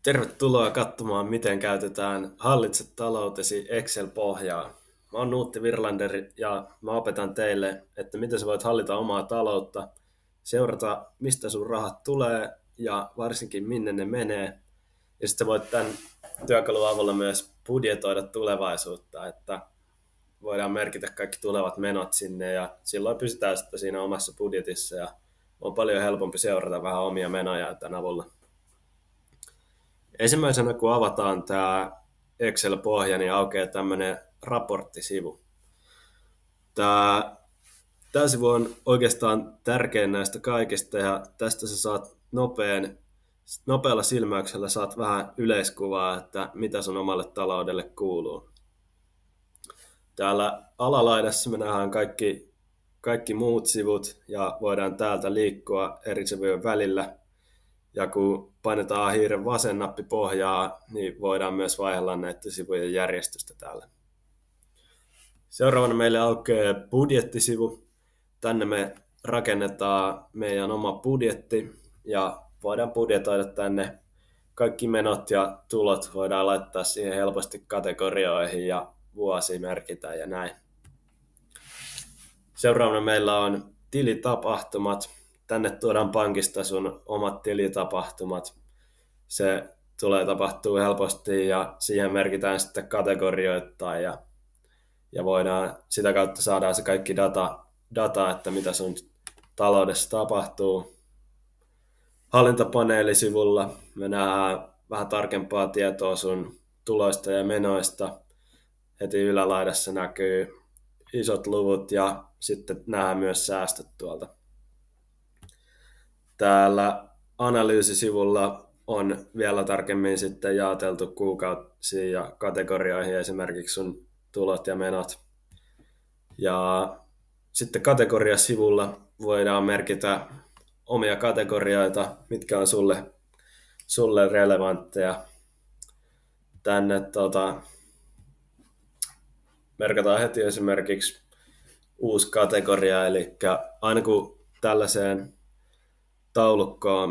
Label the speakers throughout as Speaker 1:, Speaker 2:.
Speaker 1: Tervetuloa katsomaan, miten käytetään Hallitse taloutesi Excel-pohjaa. Mä oon Nuutti Virlander ja mä opetan teille, että miten sä voit hallita omaa taloutta, seurata mistä sun rahat tulee ja varsinkin minne ne menee. Ja sitten voit tämän työkalun avulla myös budjetoida tulevaisuutta, että voidaan merkitä kaikki tulevat menot sinne ja silloin pysytään sitten siinä omassa budjetissa ja on paljon helpompi seurata vähän omia menoja tämän avulla. Ensimmäisenä kun avataan tämä Excel-pohja, niin aukeaa tämmöinen raporttisivu. Tämä sivu on oikeastaan tärkein näistä kaikista ja tästä sä saat nopealla silmäyksellä saat vähän yleiskuvaa, että mitä sun omalle taloudelle kuuluu. Täällä alalaidassa me nähdään kaikki muut sivut ja voidaan täältä liikkua eri sivujen välillä. Ja kun painetaan hiiren vasen nappi pohjaa, niin voidaan myös vaihdella näiden sivujen järjestystä täällä. Seuraavana meille aukeaa budjettisivu. Tänne me rakennetaan meidän oma budjetti ja voidaan budjetoida tänne kaikki menot ja tulot. Voidaan laittaa siihen helposti kategorioihin ja vuosi merkitä ja näin. Seuraavana meillä on tilitapahtumat. Tänne tuodaan pankista sun omat tilitapahtumat. Se tulee tapahtuu helposti ja siihen merkitään sitten kategorioittain ja voidaan sitä kautta saadaan se kaikki data, että mitä sun taloudessa tapahtuu. Hallintapaneelisivulla me nähdään vähän tarkempaa tietoa sun tuloista ja menoista. Heti ylälaidassa näkyy isot luvut ja sitten nähdään myös säästöt tuolta. Täällä analyysisivulla on vielä tarkemmin sitten jaoteltu kuukausiin ja kategorioihin esimerkiksi sun tulot ja menot. Ja sitten kategoriasivulla voidaan merkitä omia kategorioita, mitkä on sulle relevantteja. Tänne merkataan heti esimerkiksi uusi kategoria, eli aina kun tällaiseen taulukkoon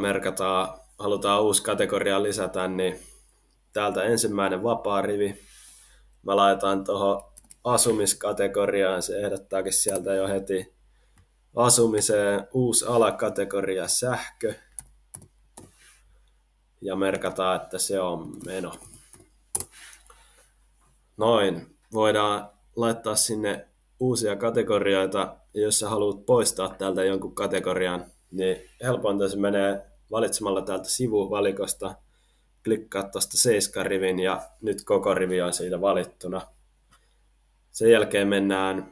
Speaker 1: halutaan uusi kategoria lisätä, niin täältä ensimmäinen vapaa rivi. Mä laitan tuohon asumiskategoriaan, se ehdottaakin sieltä jo heti asumiseen uusi alakategoria sähkö. Ja merkataan, että se on meno. Noin, voidaan laittaa sinne uusia kategorioita, ja jos sä haluat poistaa täältä jonkun kategorian, niin helpointa se menee valitsemalla täältä sivuvalikosta, klikkaa tuosta 7 rivin ja nyt koko rivi on siitä valittuna. Sen jälkeen mennään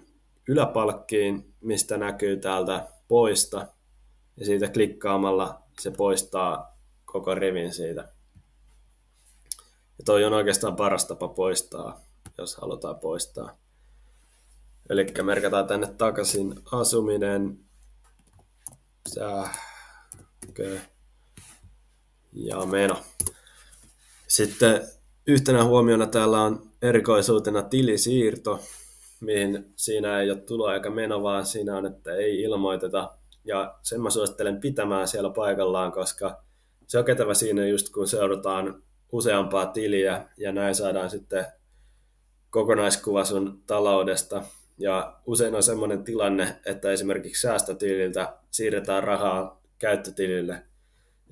Speaker 1: yläpalkkiin, mistä näkyy täältä poista ja siitä klikkaamalla se poistaa koko rivin siitä. Ja toi on oikeastaan paras tapa poistaa, jos halutaan poistaa. Eli merkataan tänne takaisin asuminen, sähkö ja meno. Sitten yhtenä huomiona täällä on erikoisuutena tilisiirto, mihin siinä ei ole tulo eikä meno, vaan siinä on, että ei ilmoiteta. Ja sen mä suosittelen pitämään siellä paikallaan, koska se on kätevä siinä just kun seurataan useampaa tiliä ja näin saadaan sitten kokonaiskuva sun taloudesta. Ja usein on sellainen tilanne, että esimerkiksi säästötililtä siirretään rahaa käyttötilille.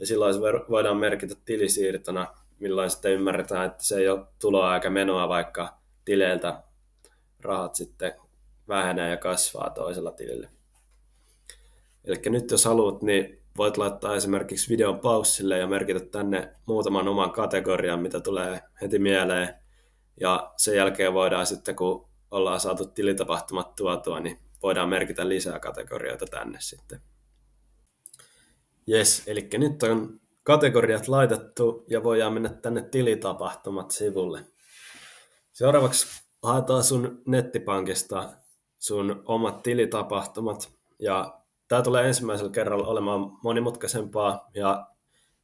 Speaker 1: Ja silloin se voidaan merkitä tilisiirtona, milloin sitten ymmärretään, että se ei ole tuloa eikä menoa, vaikka tileiltä rahat sitten vähenee ja kasvaa toisella tilille. Eli nyt jos haluat, niin voit laittaa esimerkiksi videon paussille ja merkitä tänne muutaman oman kategorian, mitä tulee heti mieleen. Ja sen jälkeen voidaan sitten, kun ollaan saatu tilitapahtumat tuotua, niin voidaan merkitä lisää kategorioita tänne sitten. Jes, eli nyt on kategoriat laitettu ja voidaan mennä tänne tilitapahtumat sivulle. Seuraavaksi haetaan sun nettipankista sun omat tilitapahtumat ja tämä tulee ensimmäisellä kerralla olemaan monimutkaisempaa ja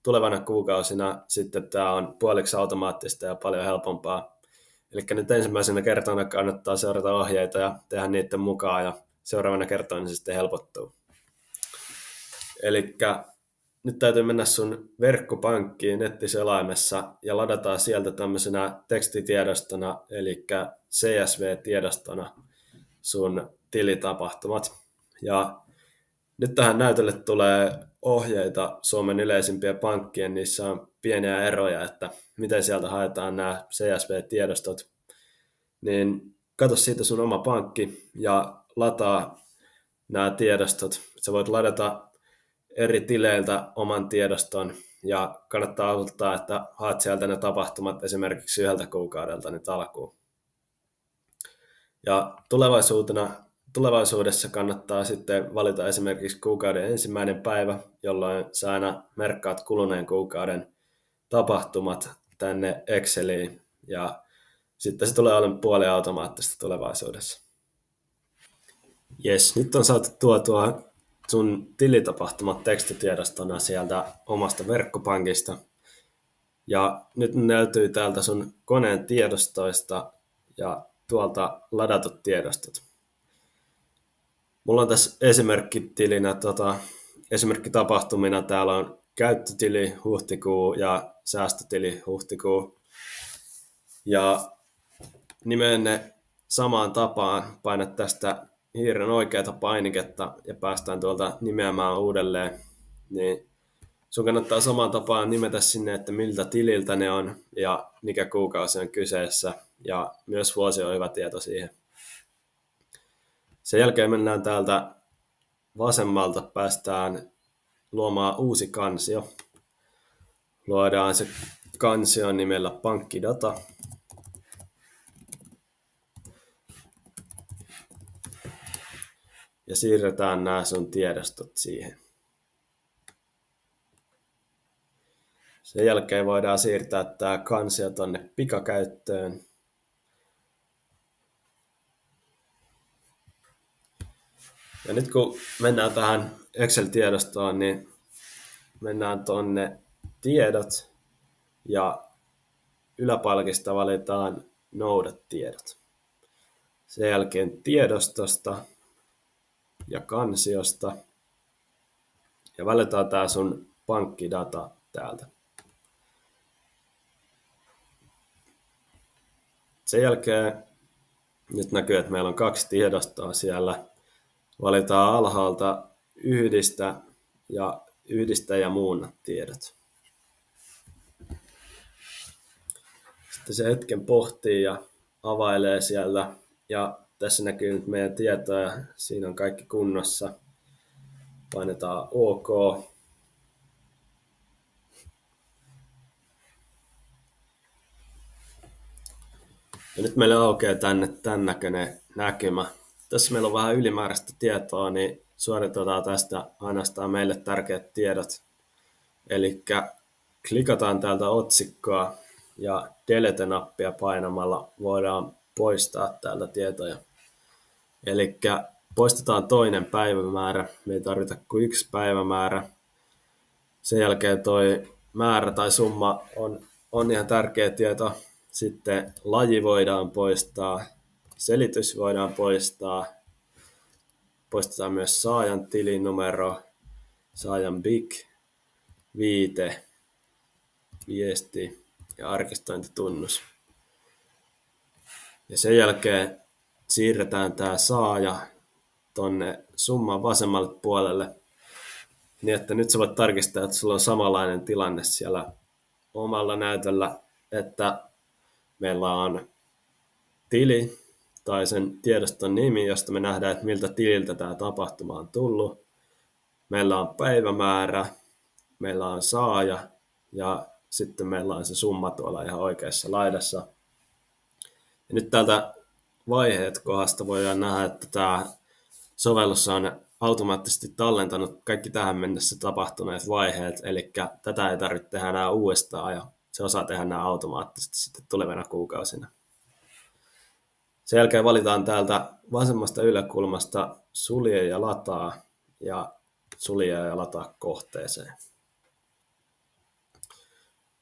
Speaker 1: tulevana kuukausina sitten tämä on puoliksi automaattista ja paljon helpompaa. Eli nyt ensimmäisenä kertana kannattaa seurata ohjeita ja tehdä niiden mukaan ja seuraavana kertoina se sitten helpottuu. Eli nyt täytyy mennä sun verkkopankkiin nettiselaimessa ja ladataan sieltä tämmöisenä tekstitiedostona, eli CSV-tiedostona sun tilitapahtumat. Ja nyt tähän näytölle tulee ohjeita Suomen yleisimpiä pankkien, niissä on pieniä eroja, että miten sieltä haetaan nämä CSV-tiedostot. Niin katso siitä sun oma pankki ja lataa nämä tiedostot. Sä voit ladata eri tileiltä oman tiedoston ja kannattaa aloittaa, että haet sieltä ne tapahtumat esimerkiksi 1 kuukaudelta nyt alkuun. Ja tulevaisuudessa kannattaa sitten valita esimerkiksi kuukauden 1. päivä, jolloin sä aina merkkaat kuluneen kuukauden tapahtumat tänne Exceliin ja sitten se tulee olemaan puoliautomaattista tulevaisuudessa. Jes, nyt on saatu tuotua sun tilitapahtumat tekstitiedostona sieltä omasta verkkopankista. Ja nyt ne löytyy täältä sun koneen tiedostoista ja tuolta ladatut tiedostot. Mulla on tässä esimerkkitilinä, esimerkkitapahtumina täällä on käyttötili huhtikuu ja säästötili huhtikuu. Ja nimeen ne samaan tapaan, painat tästä hiiren oikeata painiketta ja päästään tuolta nimeämään uudelleen, niin sun kannattaa samaan tapaan nimetä sinne, että miltä tililtä ne on ja mikä kuukausi on kyseessä ja myös vuosi on hyvä tieto siihen. Sen jälkeen mennään täältä vasemmalta, päästään luomaan uusi kansio. Luodaan se kansio nimellä pankkidata. Ja siirretään nämä sun tiedostot siihen. Sen jälkeen voidaan siirtää tämä kansio tonne pikakäyttöön. Ja nyt kun mennään tähän Excel-tiedostoon, niin mennään tonne tiedot ja yläpalkista valitaan noudatiedot. Sen jälkeen tiedostosta ja kansiosta ja valitaan tää sun pankkidata täältä. Sen jälkeen nyt näkyy, että meillä on 2 tiedostoa siellä. Valitaan alhaalta yhdistä ja muunna tiedot. Sitten se hetken pohtii ja availee siellä. Ja tässä näkyy nyt meidän tietoja. Siinä on kaikki kunnossa. Painetaan OK. Ja nyt meille aukeaa tänne tämän näköinen näkymä. Tässä meillä on vähän ylimääräistä tietoa, niin suoritetaan tästä ainoastaan meille tärkeät tiedot. Eli klikataan täältä otsikkoa ja Delete-nappia painamalla voidaan poistaa täältä tietoja. Eli poistetaan toinen päivämäärä, me ei tarvita kuin 1 päivämäärä. Sen jälkeen toi määrä tai summa on ihan tärkeä tieto. Sitten laji voidaan poistaa, selitys voidaan poistaa. Poistetaan myös saajan tilinumero, saajan BIC, viite, viesti ja arkistointitunnus. Ja sen jälkeen siirretään tämä saaja tonne summan vasemmalle puolelle, niin että nyt sä voit tarkistaa, että sulla on samanlainen tilanne siellä omalla näytöllä, että meillä on tili tai sen tiedoston nimi, josta me nähdään, että miltä tililtä tämä tapahtuma on tullut. Meillä on päivämäärä, meillä on saaja ja sitten meillä on se summa tuolla ihan oikeassa laidassa. Ja nyt täältä vaiheet kohdasta voidaan nähdä, että tämä sovellus on automaattisesti tallentanut kaikki tähän mennessä tapahtuneet vaiheet, eli tätä ei tarvitse tehdä enää uudestaan ja se osaa tehdä nämä automaattisesti sitten tulevina kuukausina. Sen jälkeen valitaan täältä vasemmasta yläkulmasta sulje ja lataa ja sulje ja lataa kohteeseen.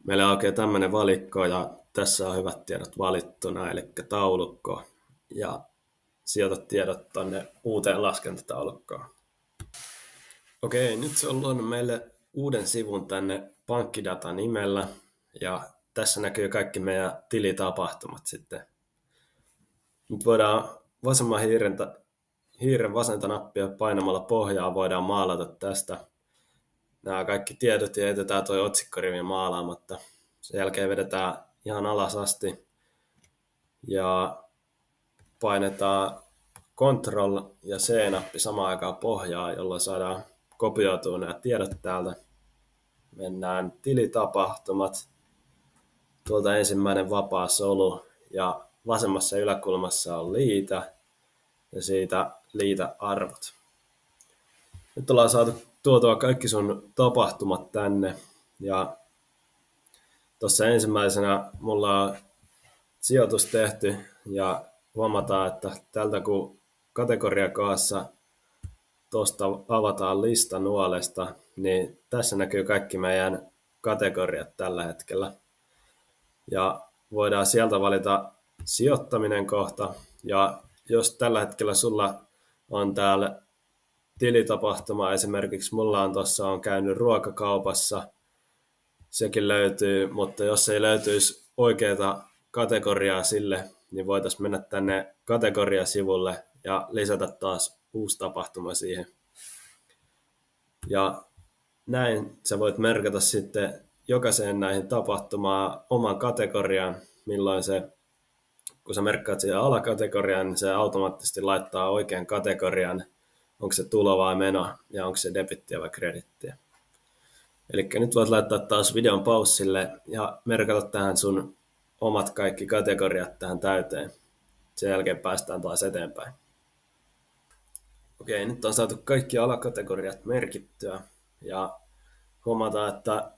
Speaker 1: Meillä aukeaa tämmöinen valikko ja tässä on hyvät tiedot valittuna, eli taulukko ja sijoita tiedot tuonne uuteen laskentataulukkoon. Okei, nyt se on luonut meille uuden sivun tänne pankkidata nimellä ja tässä näkyy kaikki meidän tilitapahtumat sitten. Nyt voidaan vasemman hiiren vasenta nappia painamalla pohjaa voidaan maalata tästä nämä kaikki tiedot ja jätetään tuo otsikkorivi maalaamatta. Sen jälkeen vedetään ihan alas asti ja painetaan Ctrl ja C-nappi samaan aikaan pohjaa, jolloin saadaan kopioitua nämä tiedot täältä. Mennään tilitapahtumat. Tuolta ensimmäinen vapaa solu ja vasemmassa yläkulmassa on liitä ja siitä liitä arvot. Nyt ollaan saatu tuotua kaikki sun tapahtumat tänne ja tuossa ensimmäisenä mulla on sijoitus tehty ja huomataan, että tältä kun kategoriakaassa tuosta avataan lista nuolesta, niin tässä näkyy kaikki meidän kategoriat tällä hetkellä. Ja voidaan sieltä valita sijoittaminen kohta. Ja jos tällä hetkellä sulla on täällä tilitapahtuma, esimerkiksi mulla on tuossa on käynyt ruokakaupassa, sekin löytyy, mutta jos ei löytyisi oikeaa kategoriaa sille, niin voitaisiin mennä tänne kategoriasivulle ja lisätä taas uusi tapahtuma siihen. Ja näin sä voit merkata sitten jokaiseen näihin tapahtumaan oman kategorian, milloin se, kun sä merkkaat siihen alakategoriaan, niin se automaattisesti laittaa oikean kategorian, onko se tulo vai meno ja onko se debittiä vai kredittiä. Eli nyt voit laittaa taas videon paussille ja merkata tähän sun omat kaikki kategoriat tähän täyteen. Sen jälkeen päästään taas eteenpäin. Okei, nyt on saatu kaikki alakategoriat merkittyä ja huomataan, että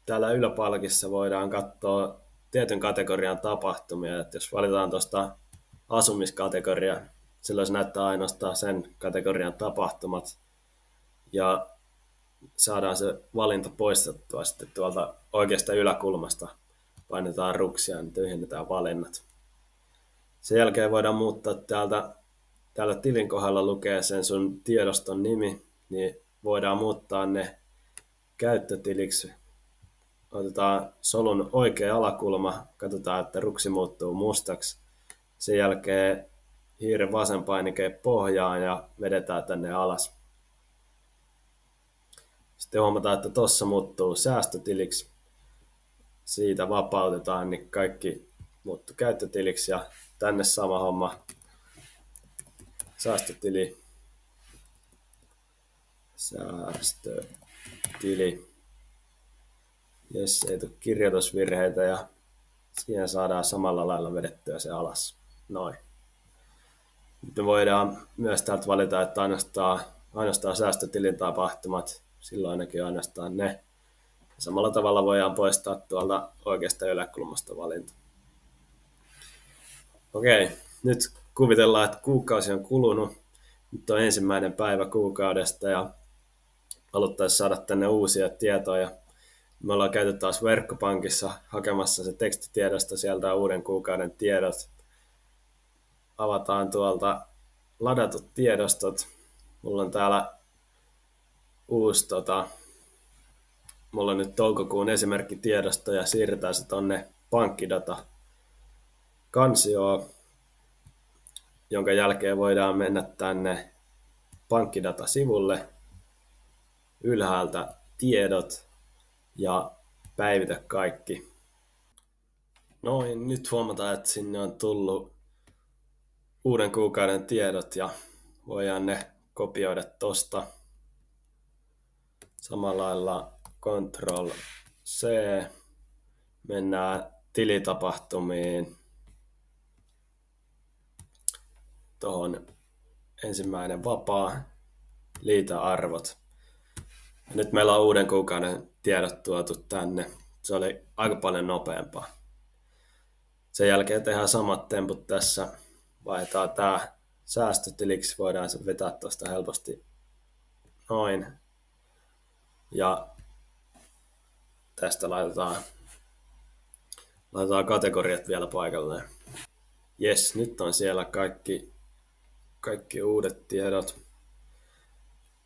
Speaker 1: täällä yläpalkissa voidaan katsoa tietyn kategorian tapahtumia. Että jos valitaan tuosta asumiskategoria, silloin se näyttää ainoastaan sen kategorian tapahtumat ja saadaan se valinta poistettua sitten tuolta oikeasta yläkulmasta. Painetaan ruksia ja tyhjennetään valinnat. Sen jälkeen voidaan muuttaa täällä tilin kohdalla lukee sen sun tiedoston nimi, niin voidaan muuttaa ne käyttötiliksi. Otetaan solun oikea alakulma, katsotaan, että ruksi muuttuu mustaksi. Sen jälkeen hiiren vasen painike pohjaan ja vedetään tänne alas. Sitten huomataan, että tuossa muuttuu säästötiliksi. Siitä vapautetaan, niin kaikki muuttuu käyttötiliksi ja tänne sama homma. Säästötili. Säästötili. Jes, ei tule kirjoitusvirheitä ja siihen saadaan samalla lailla vedettyä se alas. Noin. Nyt me voidaan myös täältä valita, että ainoastaan säästötilin tapahtumat, silloin näkyy ainoastaan ne. Ja samalla tavalla voidaan poistaa tuolta oikeasta yläkulmasta valinta. Okei, nyt kuvitellaan, että kuukausi on kulunut. Nyt on ensimmäinen päivä kuukaudesta ja haluttaisiin saada tänne uusia tietoja. Me ollaan käyty taas verkkopankissa hakemassa se tekstitiedosto sieltä uuden kuukauden tiedot. Avataan tuolta ladatut tiedostot. Mulla on täällä uusi mulla on nyt toukokuun esimerkkitiedosto ja siirretään se tonne pankkidata kansioon, jonka jälkeen voidaan mennä tänne pankkidata-sivulle, ylhäältä tiedot ja päivitä kaikki. Noin, nyt huomataan, että sinne on tullut uuden kuukauden tiedot ja voidaan ne kopioida tosta. Samalla lailla Ctrl C, mennään tilitapahtumiin, tuohon ensimmäinen vapaa, liitä arvot. Ja nyt meillä on uuden kuukauden tiedot tuotu tänne. Se oli aika paljon nopeampaa. Sen jälkeen tehdään samat temput tässä. Vaihdetaan tämä säästötiliksi, voidaan se vetää tuosta helposti noin. Ja tästä laitetaan kategoriat vielä paikalleen. Jes, nyt on siellä kaikki uudet tiedot.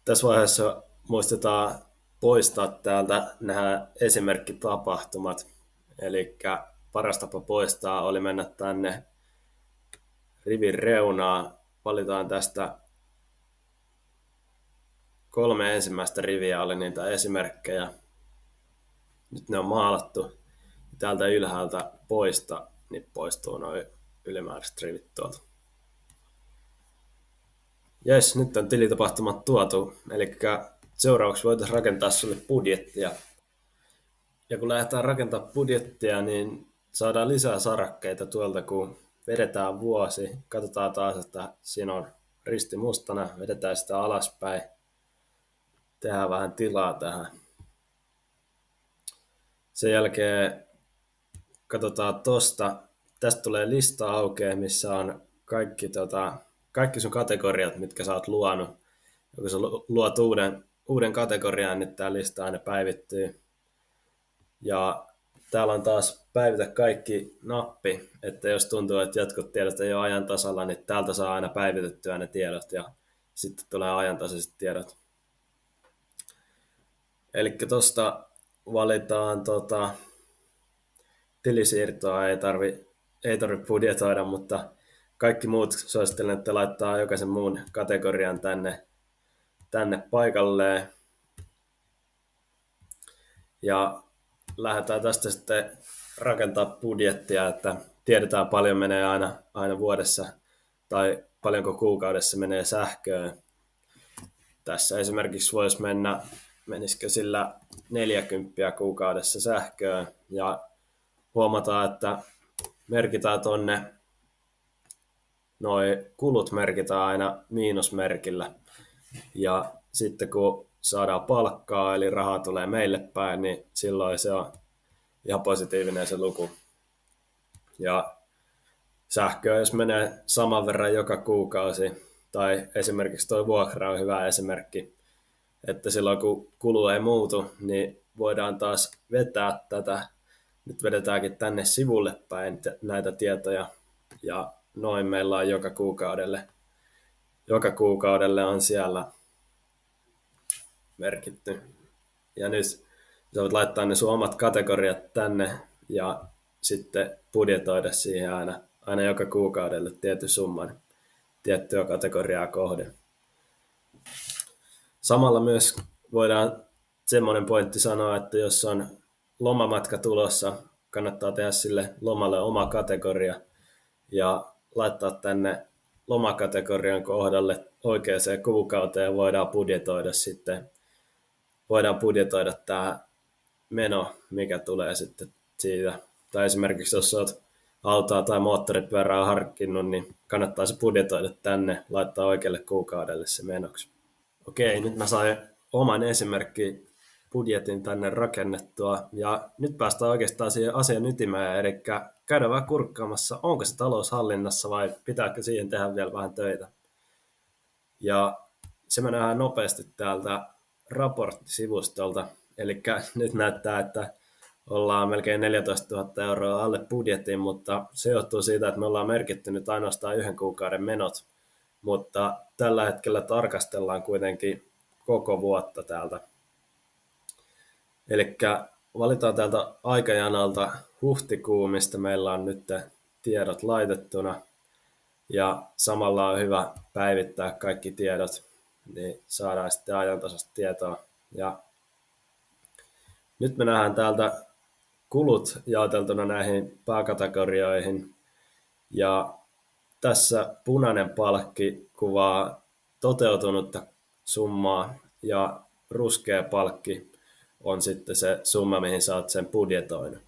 Speaker 1: Tässä vaiheessa muistetaan poistaa täältä nämä esimerkkitapahtumat. Eli paras tapa poistaa oli mennä tänne rivin reunaan. Valitaan tästä 3 ensimmäistä riviä oli niitä esimerkkejä. Nyt ne on maalattu. Täältä ylhäältä poista, niin poistuu noin ylimääräiset rivit tuolta. Jes, nyt on tilitapahtumat tuotu. Eli seuraavaksi voitaisiin rakentaa sulle budjettia. Ja kun lähdetään rakentamaan budjettia, niin saadaan lisää sarakkeita tuolta, kun vedetään vuosi. Katsotaan taas, että siinä on risti mustana. Vedetään sitä alaspäin. Tehdään vähän tilaa tähän. Sen jälkeen katsotaan tosta. Tästä tulee lista aukeaa, missä on kaikki sun kategoriat, mitkä sä oot luonut. Ja kun sä luot uuden kategorian, niin tää lista aina päivittyy. Ja täällä on taas päivitä kaikki nappi, että jos tuntuu, että jotkut tiedot ei ole ajan tasalla, niin täältä saa aina päivitettyä ne tiedot ja sitten tulee ajantasaiset tiedot. Eli tuosta valitaan tilisiirtoa, ei tarvi budjetoida, mutta kaikki muut suosittelen, että laittaa jokaisen muun kategorian tänne paikalleen. Ja lähdetään tästä sitten rakentaa budjettia, että tiedetään paljon menee aina vuodessa tai paljonko kuukaudessa menee sähköön. Tässä esimerkiksi voisi menisikö sillä 40 kuukaudessa sähköön ja huomataan, että merkitään tonne, noi kulut merkitään aina miinusmerkillä ja sitten kun saadaan palkkaa eli rahaa tulee meille päin, niin silloin se on ihan positiivinen se luku. Ja sähköä jos menee saman verran joka kuukausi, tai esimerkiksi tuo vuokra on hyvä esimerkki, että silloin kun kulu ei muutu, niin voidaan taas vetää tätä. Nyt vedetäänkin tänne sivulle päin näitä tietoja, ja noin meillä on joka kuukaudelle on siellä merkitty. Ja nyt sä voit laittaa ne sun omat kategoriat tänne ja sitten budjetoida siihen aina joka kuukaudelle tietyn summan tiettyä kategoriaa kohden. Samalla myös voidaan semmoinen pointti sanoa, että jos on lomamatka tulossa, kannattaa tehdä sille lomalle oma kategoria ja laittaa tänne lomakategorian kohdalle oikeaan kuukauteen voidaan budjetoida tämä meno, mikä tulee sitten siitä. Tai esimerkiksi jos olet autoa tai moottoripyörää harkinnut, niin kannattaa se budjetoida tänne, laittaa oikealle kuukaudelle se menoksi. Okei, nyt mä sain oman budjetin tänne rakennettua ja nyt päästään oikeastaan siihen asian ytimeen, eli käydään vähän kurkkaamassa, onko se talous hallinnassa vai pitääkö siihen tehdä vielä vähän töitä. Ja se me nähdään nopeasti täältä raporttisivustolta, eli nyt näyttää, että ollaan melkein 14 000 euroa alle budjetin, mutta se johtuu siitä, että me ollaan merkitty nyt ainoastaan 1 kuukauden menot, mutta tällä hetkellä tarkastellaan kuitenkin koko vuotta täältä. Eli valitaan täältä aikajanalta huhtikuu, mistä meillä on nyt tiedot laitettuna, ja samalla on hyvä päivittää kaikki tiedot, niin saadaan sitten ajantasaista tietoa. Ja nyt me nähdään täältä kulut jaoteltuna näihin pääkategorioihin, ja tässä punainen palkki kuvaa toteutunutta summaa, ja ruskea palkki on sitten se summa, mihin sä oot sen budjetoinut.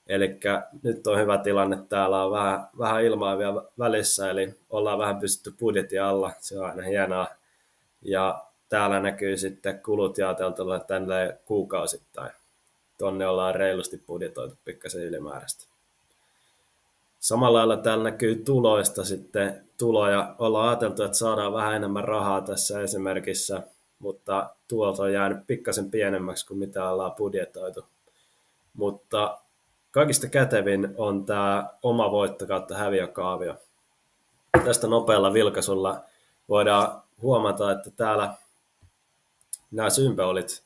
Speaker 1: Eli nyt on hyvä tilanne, täällä on vähän ilmaa vielä välissä, eli ollaan vähän pystytty budjetin alla, se on aina hienoa. Ja täällä näkyy sitten kulut jaoteltuna tänne kuukausittain. Tonne ollaan reilusti budjetoitu pikkasen ylimääräistä. Samalla lailla täällä näkyy tuloista sitten tuloja. Ollaan ajateltu, että saadaan vähän enemmän rahaa tässä esimerkissä, mutta tulot on jäänyt pikkasen pienemmäksi kuin mitä ollaan budjetoitu. Mutta kaikista kätevin on tämä oma voitto kautta häviökaavio. Tästä nopealla vilkaisulla voidaan huomata, että täällä nämä symbolit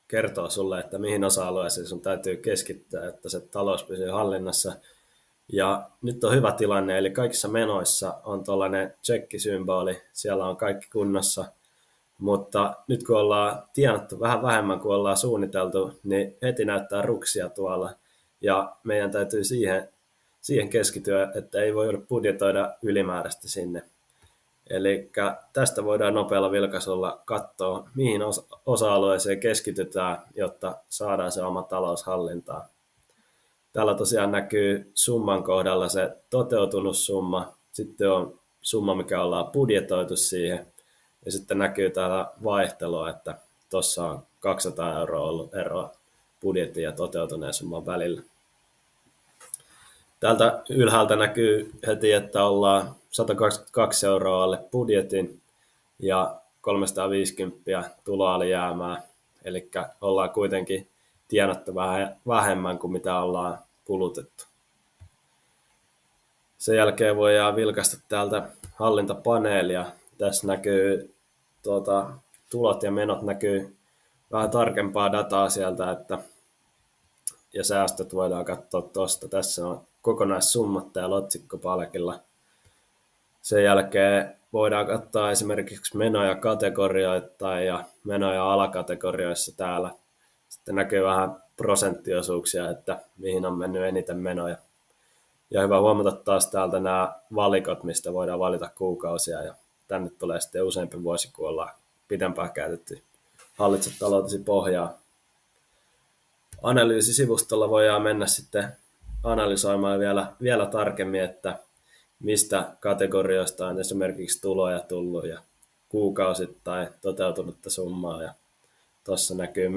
Speaker 1: kertoo sulle, että mihin osa-alueisiin sun täytyy keskittyä, että se talous pysyy hallinnassa. Ja nyt on hyvä tilanne, eli kaikissa menoissa on tuollainen tsekkisymboli, siellä on kaikki kunnossa, mutta nyt kun ollaan tienattu vähän vähemmän kuin ollaan suunniteltu, niin heti näyttää ruksia tuolla, ja meidän täytyy siihen keskittyä, että ei voi budjetoida ylimääräistä sinne. Eli tästä voidaan nopealla vilkaisulla katsoa, mihin osa-alueeseen keskitytään, jotta saadaan se oma talous hallintaan. Täällä tosiaan näkyy summan kohdalla se toteutunut summa, sitten on summa, mikä ollaan budjetoitu siihen, ja sitten näkyy täällä vaihtelua, että tuossa on 200 € ollut eroa budjetin ja toteutuneen summan välillä. Täältä ylhäältä näkyy heti, että ollaan 122 € alle budjetin ja 350 tuloalijäämää, eli ollaan kuitenkin tienattu vähän vähemmän kuin mitä ollaan kulutettu. Sen jälkeen voidaan vilkaista täältä hallintapaneelia. Tässä näkyy tulot ja menot, näkyy vähän tarkempaa dataa sieltä, ja säästöt voidaan katsoa tuosta. Tässä on kokonaissummat täällä otsikkopalkilla. Sen jälkeen voidaan katsoa esimerkiksi menoja kategorioittain ja menoja alakategorioissa täällä. Sitten näkyy vähän prosenttiosuuksia, että mihin on mennyt eniten menoja. Ja hyvä huomata taas täältä nämä valikot, mistä voidaan valita kuukausia. Ja tänne tulee sitten useampi vuosi, kun ollaan pidempään käytetty hallitse taloutesi pohjaa. Analyysisivustolla voidaan mennä sitten analysoimaan vielä tarkemmin, että mistä kategorioista on esimerkiksi tuloja tullut ja kuukausittain toteutunutta summaa. Ja tuossa näkyy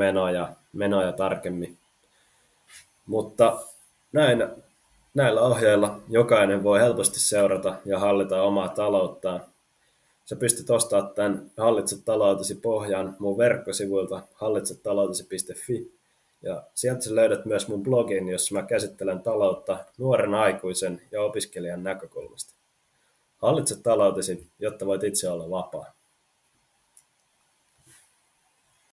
Speaker 1: menoja tarkemmin. Mutta näillä ohjeilla jokainen voi helposti seurata ja hallita omaa talouttaan. Sä pystyt ostamaan tämän Hallitse taloutesi pohjan mun verkkosivuilta hallitsetaloutesi.fi. Ja sieltä sä löydät myös mun blogin, jossa mä käsittelen taloutta nuoren aikuisen ja opiskelijan näkökulmasta. Hallitse taloutesi, jotta voit itse olla vapaa.